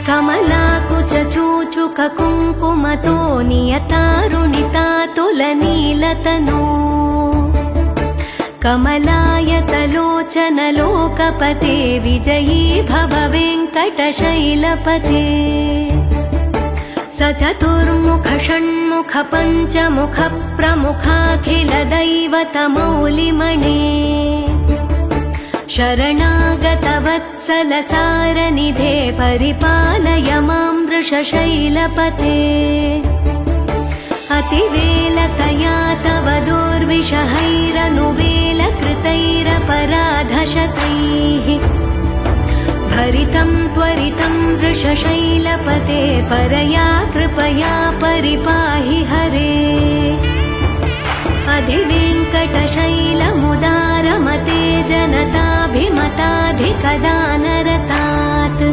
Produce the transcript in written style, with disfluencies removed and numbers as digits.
कमलाकुचूचुककुङ्कुमतो नियतारुणितातुलनीलतनो कमलायतलोचनलोकपते विजयी भव वेङ्कटशैलपते स चतुर्मुख षण्मुख पञ्चमुख प्रमुखाखिलदैवतमौलिमणे शरणागतवत्सलसारनिधे परिपालय मां वृषशैलपते अतिवेलतया तव दुर्विषहैरनुवेलकृतैरपराधशतैः भरितं त्वरितं वृषशैलपते परया कृपया परिपाहि हरे अधिवेङ्कटशैलमुदारमते जनताभिमताधिकदानरतात्